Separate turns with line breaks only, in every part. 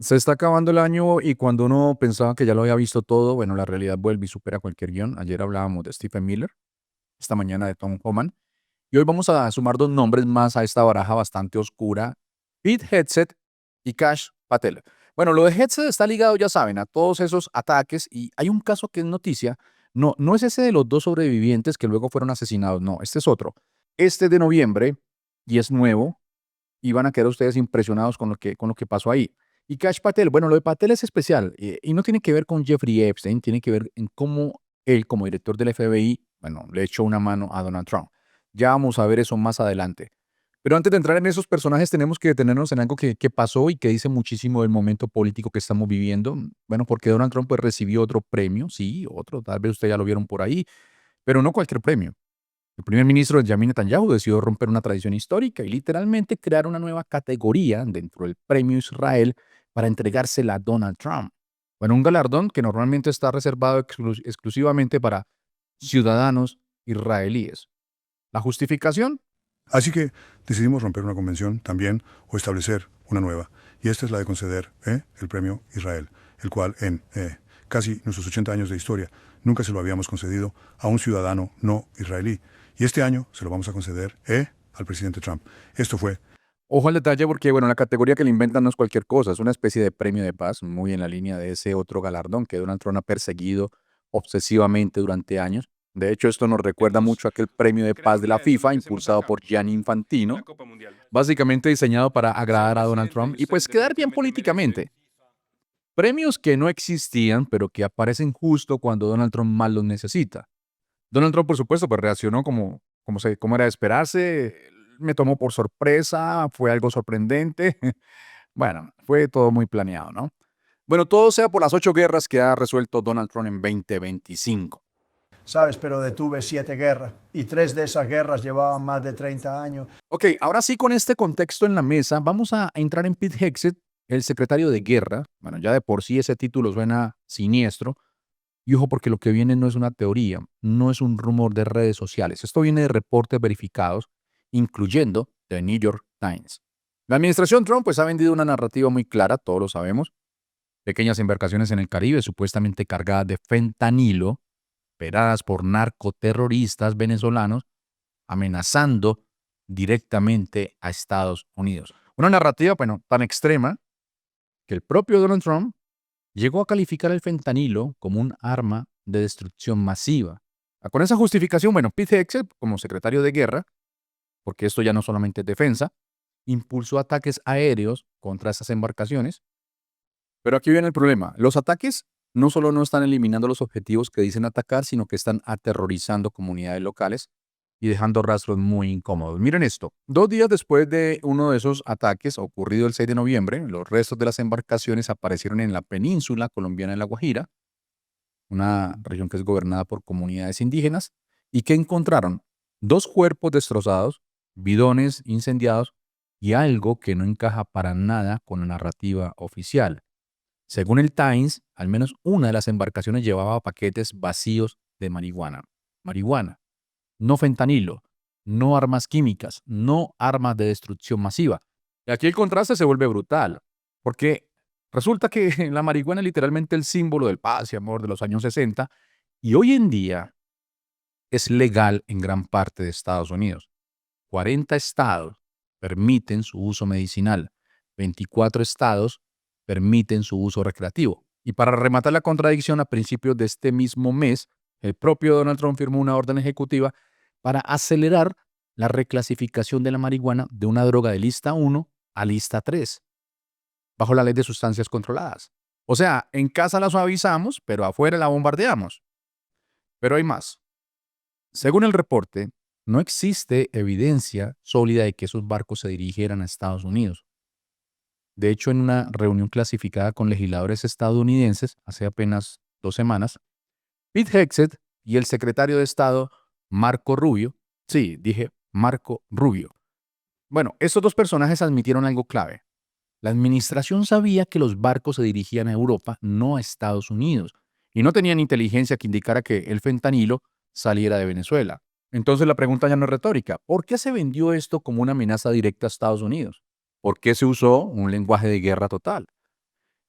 Se está acabando el año y cuando uno pensaba que ya lo había visto todo, bueno, la realidad vuelve y supera cualquier guión. Ayer hablábamos de Stephen Miller, esta mañana de Tom Homan, y hoy vamos a sumar dos nombres más a esta baraja bastante oscura, Pete Hegseth y Kash Patel. Bueno, lo de Hegseth está ligado, ya saben, a todos esos ataques y hay un caso que es noticia. No, no es ese de los dos sobrevivientes que luego fueron asesinados, no, este es otro. Este es de noviembre y es nuevo y van a quedar ustedes impresionados con lo que pasó ahí. Y Kash Patel, bueno, lo de Patel es especial y no tiene que ver con Jeffrey Epstein, tiene que ver en cómo él, como director del FBI, bueno, le echó una mano a Donald Trump. Ya vamos a ver eso más adelante. Pero antes de entrar en esos personajes, tenemos que detenernos en algo que pasó y que dice muchísimo del momento político que estamos viviendo. Bueno, porque Donald Trump pues, recibió otro premio, sí, otro, tal vez ustedes ya lo vieron por ahí, pero no cualquier premio. El primer ministro Benjamin Netanyahu decidió romper una tradición histórica y literalmente crear una nueva categoría dentro del Premio Israel para entregársela a Donald Trump. Bueno, un galardón que normalmente está reservado exclusivamente para ciudadanos israelíes. La justificación,
Así que decidimos romper una convención también o establecer una nueva. Y esta es la de conceder el premio Israel, el cual en casi nuestros 80 años de historia nunca se lo habíamos concedido a un ciudadano no israelí. Y este año se lo vamos a conceder al presidente Trump. Esto fue
ojo al detalle porque, bueno, la categoría que le inventan no es cualquier cosa, es una especie de premio de paz, muy en la línea de ese otro galardón que Donald Trump ha perseguido obsesivamente durante años. De hecho, esto nos recuerda mucho a aquel premio de paz de la FIFA impulsado por Gianni Infantino, básicamente diseñado para agradar a Donald Trump y pues quedar bien políticamente. Premios que no existían, pero que aparecen justo cuando Donald Trump más los necesita. Donald Trump, por supuesto, pues reaccionó como era de esperarse. Me tomó por sorpresa, fue algo sorprendente. Bueno, fue todo muy planeado, ¿no? Bueno, todo sea por las 8 guerras que ha resuelto Donald Trump en 2025.
¿Sabes? Pero detuve 7 guerras y 3 de esas guerras llevaban más de 30 años.
Ok, ahora sí, con este contexto en la mesa, vamos a entrar en Pete Hegseth, el secretario de Guerra. Bueno, ya de por sí ese título suena siniestro. Y ojo, porque lo que viene no es una teoría, no es un rumor de redes sociales. Esto viene de reportes verificados, incluyendo The New York Times. La administración Trump pues, ha vendido una narrativa muy clara, todos lo sabemos. Pequeñas embarcaciones en el Caribe supuestamente cargadas de fentanilo, operadas por narcoterroristas venezolanos, amenazando directamente a Estados Unidos. Una narrativa, bueno, tan extrema que el propio Donald Trump llegó a calificar el fentanilo como un arma de destrucción masiva. Con esa justificación, bueno, Pete Hegseth, como secretario de guerra, porque esto ya no solamente es defensa, impulsó ataques aéreos contra esas embarcaciones. Pero aquí viene el problema. Los ataques no solo no están eliminando los objetivos que dicen atacar, sino que están aterrorizando comunidades locales y dejando rastros muy incómodos. Miren esto. 2 días después de uno de esos ataques, ocurrido el 6 de noviembre, los restos de las embarcaciones aparecieron en la península colombiana de La Guajira, una región que es gobernada por comunidades indígenas, y que encontraron 2 cuerpos destrozados, bidones incendiados y algo que no encaja para nada con la narrativa oficial. Según el Times, al menos una de las embarcaciones llevaba paquetes vacíos de marihuana. Marihuana, no fentanilo, no armas químicas, no armas de destrucción masiva. Y aquí el contraste se vuelve brutal, porque resulta que la marihuana es literalmente el símbolo del paz y amor de los años 60 y hoy en día es legal en gran parte de Estados Unidos. 40 estados permiten su uso medicinal, 24 estados permiten su uso recreativo. Y para rematar la contradicción, a principios de este mismo mes, el propio Donald Trump firmó una orden ejecutiva para acelerar la reclasificación de la marihuana de una droga de lista 1 a lista 3, bajo la ley de sustancias controladas. O sea, en casa la suavizamos, pero afuera la bombardeamos. Pero hay más. Según el reporte, no existe evidencia sólida de que esos barcos se dirigieran a Estados Unidos. De hecho, en una reunión clasificada con legisladores estadounidenses hace apenas 2 semanas, Pete Hegseth y el secretario de Estado, Marco Rubio, sí, dije Marco Rubio. Bueno, estos dos personajes admitieron algo clave. La administración sabía que los barcos se dirigían a Europa, no a Estados Unidos, y no tenían inteligencia que indicara que el fentanilo saliera de Venezuela. Entonces la pregunta ya no es retórica. ¿Por qué se vendió esto como una amenaza directa a Estados Unidos? ¿Por qué se usó un lenguaje de guerra total?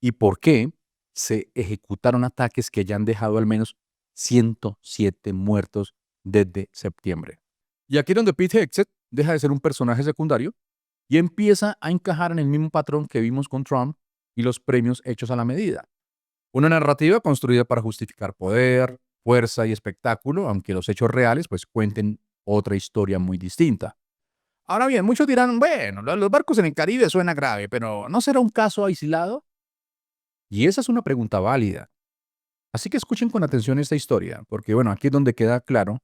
y por qué se ejecutaron ataques que ya han dejado al menos 107 muertos desde septiembre. Y aquí es donde Pete Hegseth deja de ser un personaje secundario y empieza a encajar en el mismo patrón que vimos con Trump y los premios hechos a la medida. Una narrativa construida para justificar poder, fuerza y espectáculo, aunque los hechos reales pues cuenten otra historia muy distinta. Ahora bien, muchos dirán, bueno, lo de los barcos en el Caribe suena grave, pero ¿no será un caso aislado? Y esa es una pregunta válida. Así que escuchen con atención esta historia, porque bueno, aquí es donde queda claro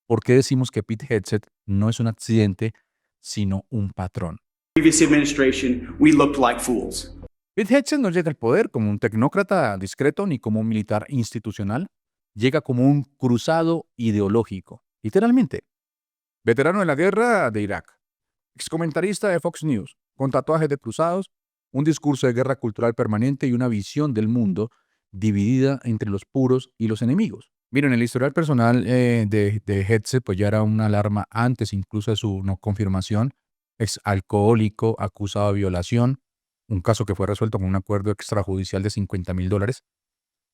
por qué decimos que Pete Hegseth no es un accidente, sino un patrón.
Previous administration, we looked like fools.
Pete Hegseth no llega al poder como un tecnócrata discreto ni como un militar institucional. Llega como un cruzado ideológico, literalmente. Veterano de la guerra de Irak, excomentarista de Fox News, con tatuajes de cruzados, un discurso de guerra cultural permanente y una visión del mundo dividida entre los puros y los enemigos. Miren, el historial personal de Hegseth pues ya era una alarma antes incluso de su no confirmación. Es alcohólico, acusado de violación, un caso que fue resuelto con un acuerdo extrajudicial de $50,000,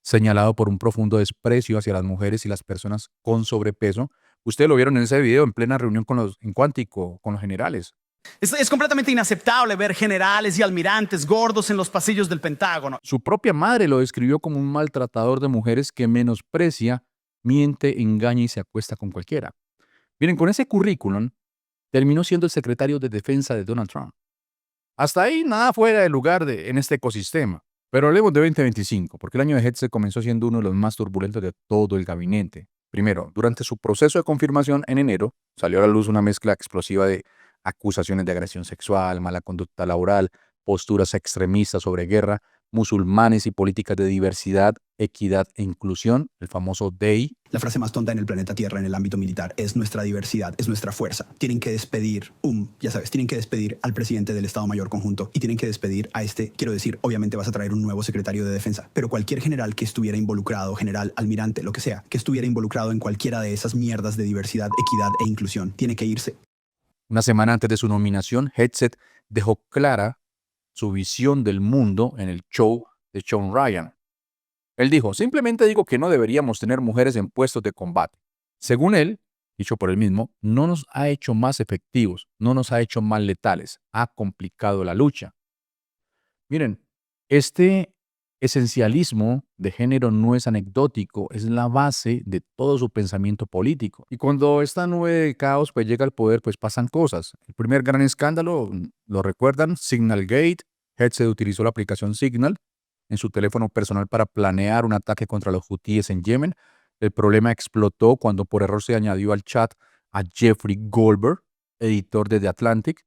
señalado por un profundo desprecio hacia las mujeres y las personas con sobrepeso. Ustedes lo vieron en ese video en plena reunión en Cuántico con los generales.
Es completamente inaceptable ver generales y almirantes gordos en los pasillos del Pentágono.
Su propia madre lo describió como un maltratador de mujeres que menosprecia, miente, engaña y se acuesta con cualquiera. Miren, con ese currículum terminó siendo el secretario de Defensa de Donald Trump. Hasta ahí nada fuera de lugar en este ecosistema. Pero hablemos de 2025, porque el año de Hegseth comenzó siendo uno de los más turbulentos de todo el gabinete. Primero, durante su proceso de confirmación en enero, salió a la luz una mezcla explosiva de acusaciones de agresión sexual, mala conducta laboral, posturas extremistas sobre guerra, musulmanes y políticas de diversidad, equidad e inclusión, el famoso DEI.
La frase más tonta en el planeta Tierra en el ámbito militar es nuestra diversidad, es nuestra fuerza. Tienen que despedir tienen que despedir al presidente del Estado Mayor Conjunto y tienen que despedir a quiero decir, obviamente vas a traer un nuevo secretario de defensa, pero cualquier general que estuviera involucrado, general, almirante, lo que sea, que estuviera involucrado en cualquiera de esas mierdas de diversidad, equidad e inclusión, tiene que irse.
Una semana antes de su nominación, Hegseth dejó clara su visión del mundo en el show de Sean Ryan. Él dijo, simplemente digo que no deberíamos tener mujeres en puestos de combate. Según él, dicho por él mismo, no nos ha hecho más efectivos, no nos ha hecho más letales, ha complicado la lucha. Miren, este esencialismo de género no es anecdótico, es la base de todo su pensamiento político. Y cuando esta nube de caos pues llega al poder, pues pasan cosas. El primer gran escándalo, ¿lo recuerdan? Signalgate. Hegseth utilizó la aplicación Signal en su teléfono personal para planear un ataque contra los hutíes en Yemen. El problema explotó cuando por error se añadió al chat a Jeffrey Goldberg, editor de The Atlantic.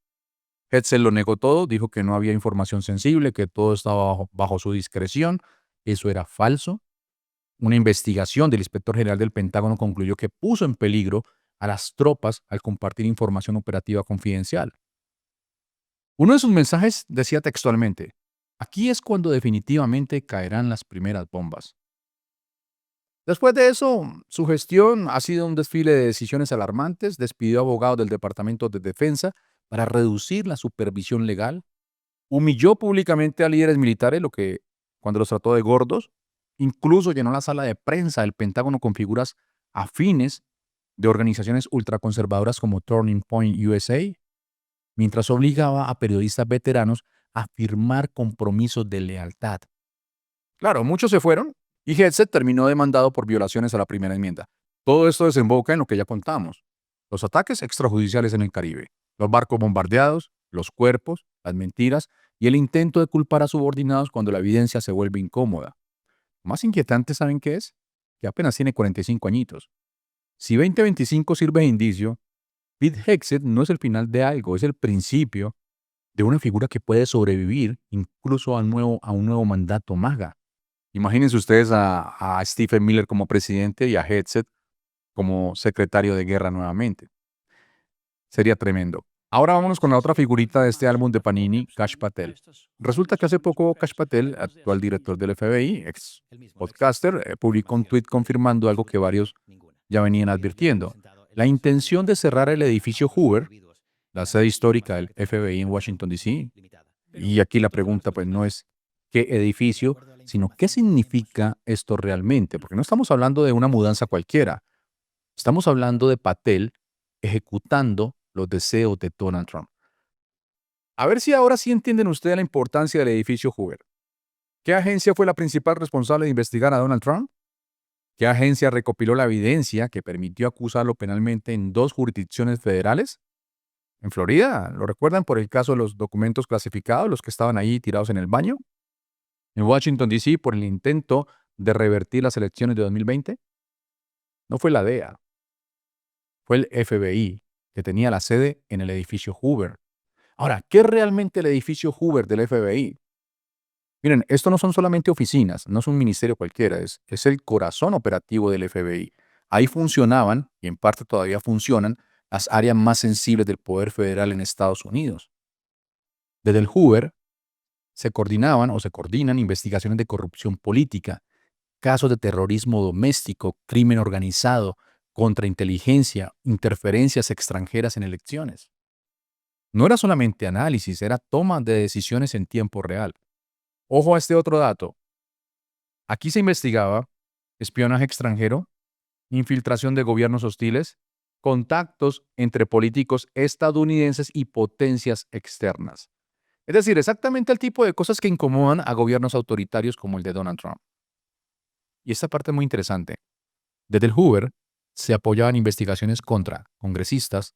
Hegseth lo negó todo, dijo que no había información sensible, que todo estaba bajo su discreción. Eso era falso. Una investigación del inspector general del Pentágono concluyó que puso en peligro a las tropas al compartir información operativa confidencial. Uno de sus mensajes decía textualmente, aquí es cuando definitivamente caerán las primeras bombas. Después de eso, su gestión ha sido un desfile de decisiones alarmantes, despidió abogados del Departamento de Defensa para reducir la supervisión legal, humilló públicamente a líderes militares, cuando los trató de gordos, incluso llenó la sala de prensa del Pentágono con figuras afines de organizaciones ultraconservadoras como Turning Point USA, mientras obligaba a periodistas veteranos a firmar compromisos de lealtad. Claro, muchos se fueron y Hegseth terminó demandado por violaciones a la primera enmienda. Todo esto desemboca en lo que ya contamos: los ataques extrajudiciales en el Caribe, los barcos bombardeados, los cuerpos, las mentiras y el intento de culpar a subordinados cuando la evidencia se vuelve incómoda. Más inquietante, ¿saben qué es? Que apenas tiene 45 añitos. Si 2025 sirve de indicio, Pete Hegseth no es el final de algo, es el principio de una figura que puede sobrevivir incluso a un nuevo mandato MAGA. Imagínense ustedes a Stephen Miller como presidente y a Hegseth como secretario de guerra nuevamente. Sería tremendo. Ahora vámonos con la otra figurita de este álbum de Panini, Kash Patel. Resulta que hace poco Kash Patel, actual director del FBI, ex podcaster, publicó un tuit confirmando algo que varios ya venían advirtiendo: la intención de cerrar el edificio Hoover, la sede histórica del FBI en Washington, D.C. Y aquí la pregunta pues no es qué edificio, sino qué significa esto realmente, porque no estamos hablando de una mudanza cualquiera, estamos hablando de Patel ejecutando los deseos de Donald Trump. A ver si ahora sí entienden ustedes la importancia del edificio Hoover. ¿Qué agencia fue la principal responsable de investigar a Donald Trump? ¿Qué agencia recopiló la evidencia que permitió acusarlo penalmente en 2 jurisdicciones federales? En Florida, ¿lo recuerdan por el caso de los documentos clasificados, los que estaban ahí tirados en el baño? En Washington, D.C., por el intento de revertir las elecciones de 2020. No fue la DEA, fue el FBI, que tenía la sede en el edificio Hoover. Ahora, ¿qué es realmente el edificio Hoover del FBI? Miren, esto no son solamente oficinas, no es un ministerio cualquiera, es el corazón operativo del FBI. Ahí funcionaban, y en parte todavía funcionan, las áreas más sensibles del poder federal en Estados Unidos. Desde el Hoover se coordinaban o se coordinan investigaciones de corrupción política, casos de terrorismo doméstico, crimen organizado, contrainteligencia, interferencias extranjeras en elecciones. No era solamente análisis, era toma de decisiones en tiempo real. Ojo a este otro dato. Aquí se investigaba espionaje extranjero, infiltración de gobiernos hostiles, contactos entre políticos estadounidenses y potencias externas. Es decir, exactamente el tipo de cosas que incomodan a gobiernos autoritarios como el de Donald Trump. Y esta parte es muy interesante. Desde el Hoover se apoyaban investigaciones contra congresistas,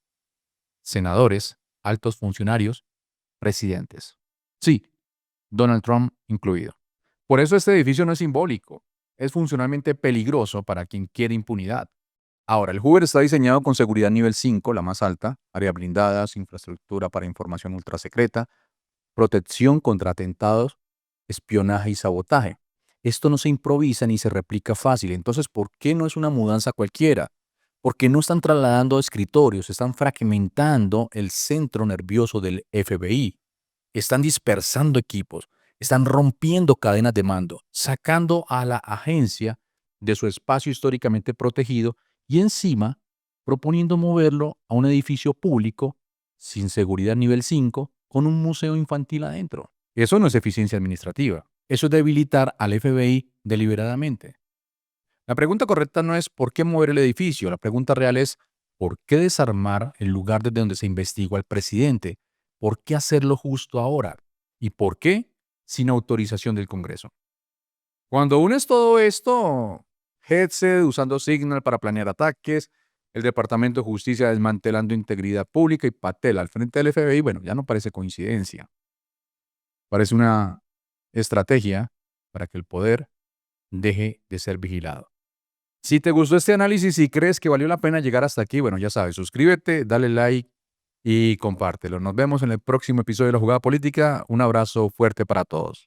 senadores, altos funcionarios, presidentes. Sí, Donald Trump incluido. Por eso este edificio no es simbólico, es funcionalmente peligroso para quien quiere impunidad. Ahora, el Hoover está diseñado con seguridad nivel 5, la más alta, áreas blindadas, infraestructura para información ultrasecreta, protección contra atentados, espionaje y sabotaje. Esto no se improvisa ni se replica fácil. Entonces, ¿por qué no es una mudanza cualquiera? Porque no están trasladando escritorios, están fragmentando el centro nervioso del FBI. Están dispersando equipos, están rompiendo cadenas de mando, sacando a la agencia de su espacio históricamente protegido y encima proponiendo moverlo a un edificio público sin seguridad nivel 5 con un museo infantil adentro. Eso no es eficiencia administrativa, eso es debilitar al FBI deliberadamente. La pregunta correcta no es ¿por qué mover el edificio? La pregunta real es ¿por qué desarmar el lugar desde donde se investigó al presidente? ¿Por qué hacerlo justo ahora? ¿Y por qué sin autorización del Congreso? Cuando unes todo esto, Hegseth usando Signal para planear ataques, el Departamento de Justicia desmantelando integridad pública y Patel al frente del FBI, bueno, ya no parece coincidencia. Parece una estrategia para que el poder deje de ser vigilado. Si te gustó este análisis y crees que valió la pena llegar hasta aquí, bueno, ya sabes, suscríbete, dale like y compártelo. Nos vemos en el próximo episodio de La Jugada Política. Un abrazo fuerte para todos.